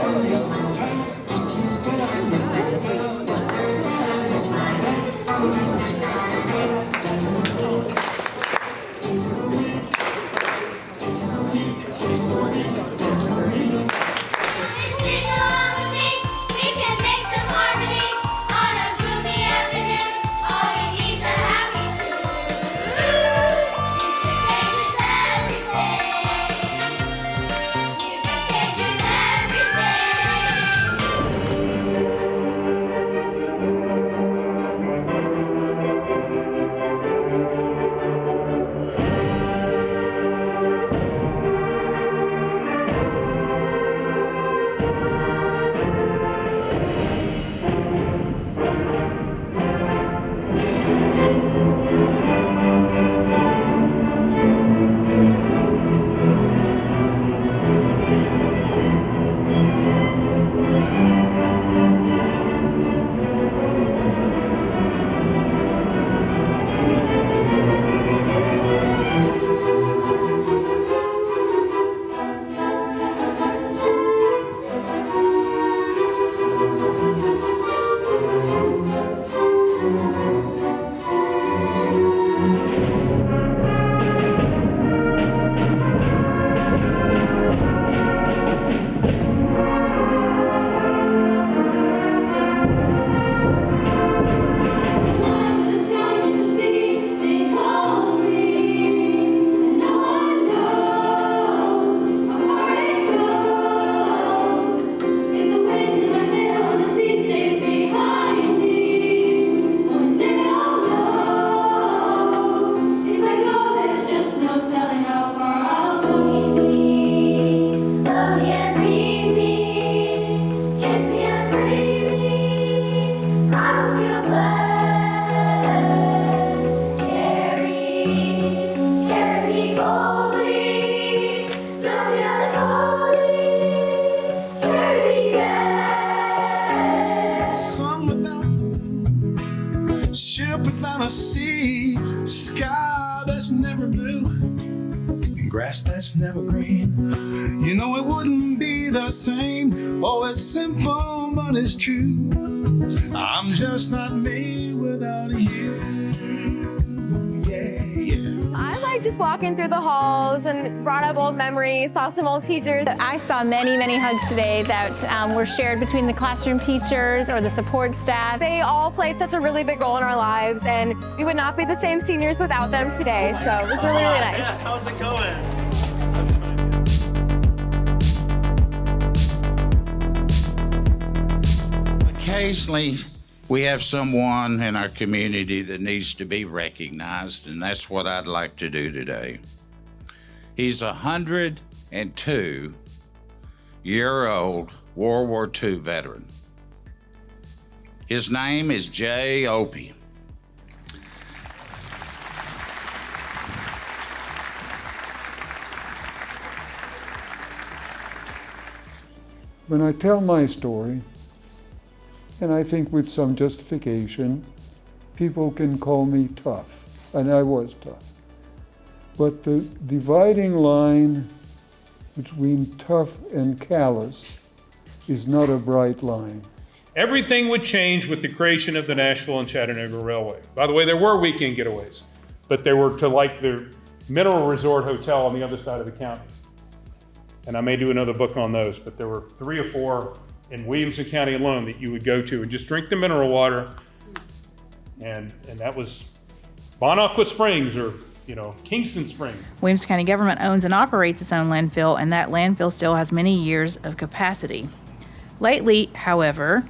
There's Monday, there's Tuesday, and there's Wednesday. There's Thursday, and there's Friday, and then there's Saturday. Days of the week. Days of the week. Days of the week. Days of the week. Days of the week. Sing along with me. We can make some harmony on a gloomy afternoon. All we need is a happy tune. Music changes everything. Music changes everything. Sun without moon, ship without a sea, sky that's never blue, and grass that's never green. You know it wouldn't be the same. Oh, it's simple, but it's true. I'm just not me without you. Yeah, yeah. I like just walking through the halls and brought up old memories, saw some old teachers. I saw many, many hugs today that were shared between the classroom teachers or the support staff. They all played such a really big role in our lives, and we would not be the same seniors without them today, so it was really, really nice. Yeah, how's it going? Occasionally, we have someone in our community that needs to be recognized, and that's what I'd like to do today. He's a 102-year-old World War II veteran. His name is Jay Opie. When I tell my story, and I think with some justification, people can call me tough, and I was tough. But the dividing line between tough and callous is not a bright line. Everything would change with the creation of the Nashville and Chattanooga Railway. By the way, there were weekend getaways, but they were to like the Mineral Resort Hotel on the other side of the county. And I may do another book on those, but there were 3 or 4 in Williamson County alone that you would go to and just drink the mineral water. And that was Bonaqua Springs or, Kingston Springs. Williamson County government owns and operates its own landfill, and that landfill still has many years of capacity. Lately, however,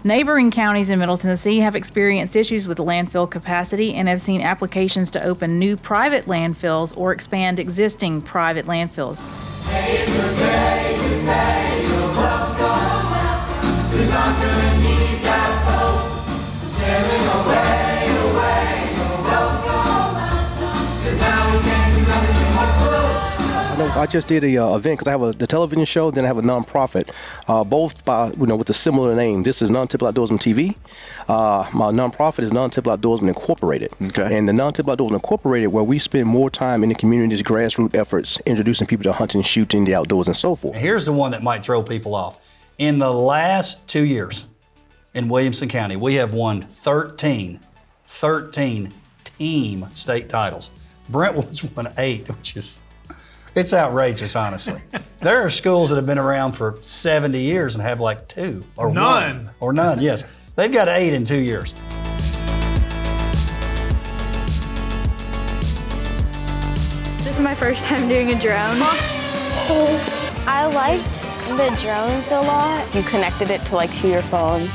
neighboring counties in Middle Tennessee have experienced issues with landfill capacity and have seen applications to open new private landfills or expand existing private landfills. Hey, it's your day to say you're welcome, 'cause underneath that post, sailing away, you're welcome, 'cause now we can't do nothing but close. I just did a event because I have the television show, then I have a nonprofit, both by with a similar name. This is Non-Typical Outdoorsman TV. My nonprofit is Non-Typical Outdoorsman Incorporated. Okay. And the Non-Typical Outdoorsman Incorporated, where we spend more time in the community's grassroots efforts, introducing people to hunting, shooting, the outdoors, and so forth. Here's the one that might throw people off. In the last 2 years in Williamson County, we have won 13 team state titles. Brentwood's won 8, which is, it's outrageous, honestly. There are schools that have been around for 70 years and have like 2 or None. 1 or none, yes. They've got 8 in 2 years. This is my first time doing a drone. I liked the drones a lot. You connected it to your phone.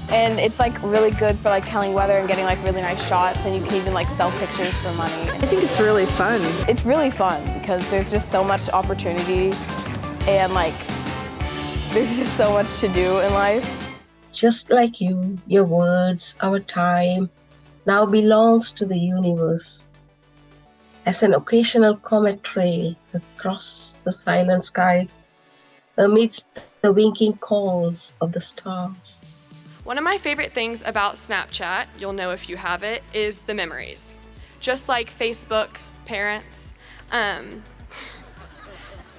And it's really good for telling weather and getting really nice shots, and you can even sell pictures for money. I think it's really fun. It's really fun because there's just so much opportunity and there's just so much to do in life. Just like you, your words, our time, now belongs to the universe. As an occasional comet trail across the silent sky, amidst the winking calls of the stars. One of my favorite things about Snapchat, you'll know if you have it, is the memories. Just like Facebook, parents,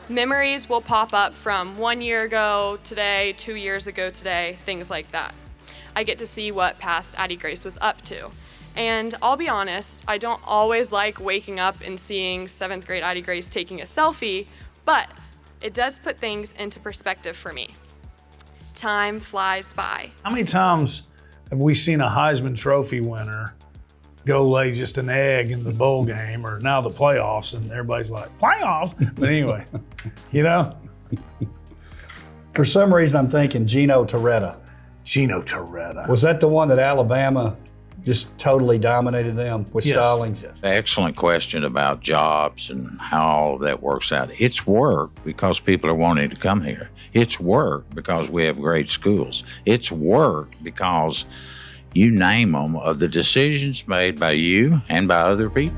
memories will pop up from 1 year ago today, 2 years ago today, things like that. I get to see what past Addie Grace was up to. And I'll be honest, I don't always like waking up and seeing 7th grade Addie Grace taking a selfie, but it does put things into perspective for me. Time flies by. How many times have we seen a Heisman Trophy winner go lay just an egg in the bowl game or now the playoffs, and everybody's like, playoffs? But anyway, For some reason, I'm thinking Gino Torretta. Gino Torretta. Was that the one that Alabama just totally dominated them with Yes. Stallings? Yes. Excellent question about jobs and how all that works out. It's work because people are wanting to come here. It's work because we have great schools. It's work because you name them of the decisions made by you and by other people.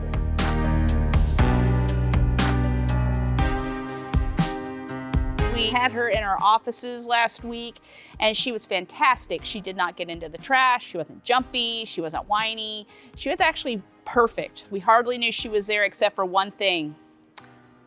We had her in our offices last week, and she was fantastic. She did not get into the trash. She wasn't jumpy. She wasn't whiny. She was actually perfect. We hardly knew she was there except for one thing,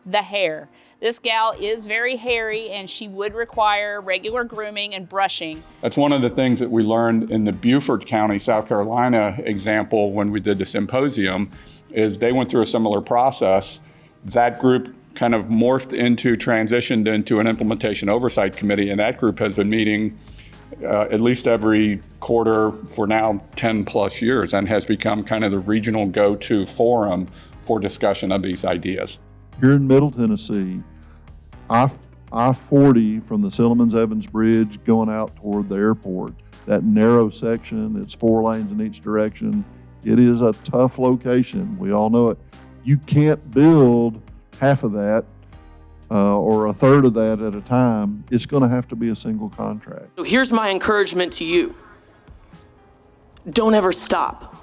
the hair. This gal is very hairy, and she would require regular grooming and brushing. That's one of the things that we learned in the Beaufort County, South Carolina example when we did the symposium, is they went through a similar process. That group kind of transitioned into an implementation oversight committee, and that group has been meeting at least every quarter for now 10 plus years and has become kind of the regional go-to forum for discussion of these ideas. Here in Middle Tennessee, I-40 from the Silliman's Evans Bridge going out toward the airport, that narrow section, it's 4 lanes in each direction. It is a tough location. We all know it. You can't build half of that or a third of that at a time. It's going to have to be a single contract. So here's my encouragement to you. Don't ever stop.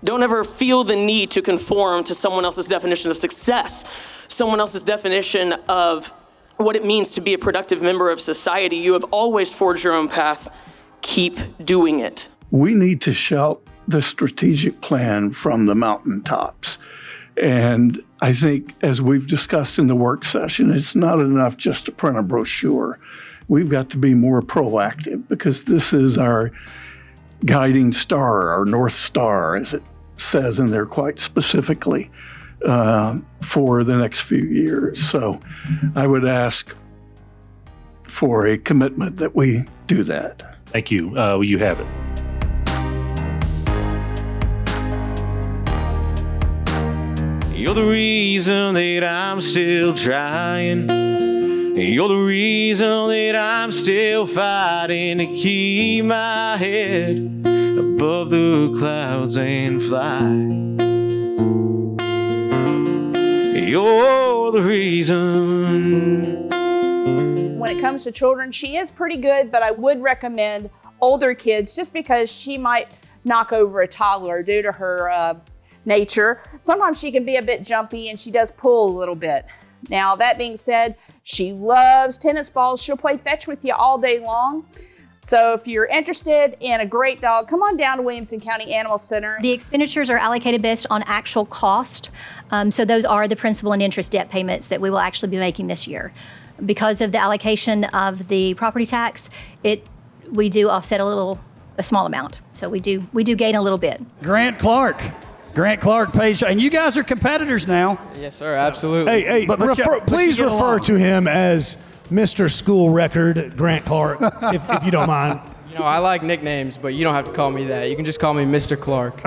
Don't ever feel the need to conform to someone else's definition of success, someone else's definition of what it means to be a productive member of society. You have always forged your own path. Keep doing it. We need to shout the strategic plan from the mountaintops. And I think, as we've discussed in the work session, it's not enough just to print a brochure. We've got to be more proactive because this is our guiding star, our North Star, as it says in there quite specifically, for the next few years. So I would ask for a commitment that we do that. Thank you. You have it. You're the reason that I'm still trying. You're the reason that I'm still fighting to keep my head above the clouds and fly. You're the reason. When it comes to children, she is pretty good, but I would recommend older kids just because she might knock over a toddler due to her nature. Sometimes she can be a bit jumpy and she does pull a little bit. Now, that being said, she loves tennis balls. She'll play fetch with you all day long. So if you're interested in a great dog, come on down to Williamson County Animal Center. The expenditures are allocated based on actual cost. So those are the principal and interest debt payments that we will actually be making this year. Because of the allocation of the property tax, we do offset a small amount. So we do gain a little bit. Grant Clark, Page, and you guys are competitors now. Yes, sir, absolutely. Hey, But please you get refer along. to him as Mr. School Record Grant Clark, if you don't mind. You know, I like nicknames, but you don't have to call me that. You can just call me Mr. Clark.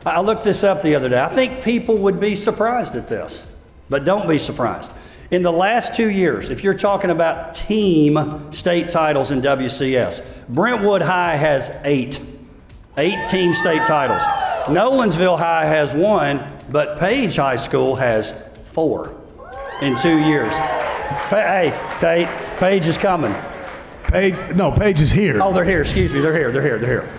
I looked this up the other day. I think people would be surprised at this, but don't be surprised. In the last 2 years, if you're talking about team state titles in WCS, Brentwood High has 8 team state titles. Nolensville High has 1, but Page High School has 4 in 2 years. Hey, Tate, Page is coming. Page is here. Oh, they're here. Excuse me. They're here.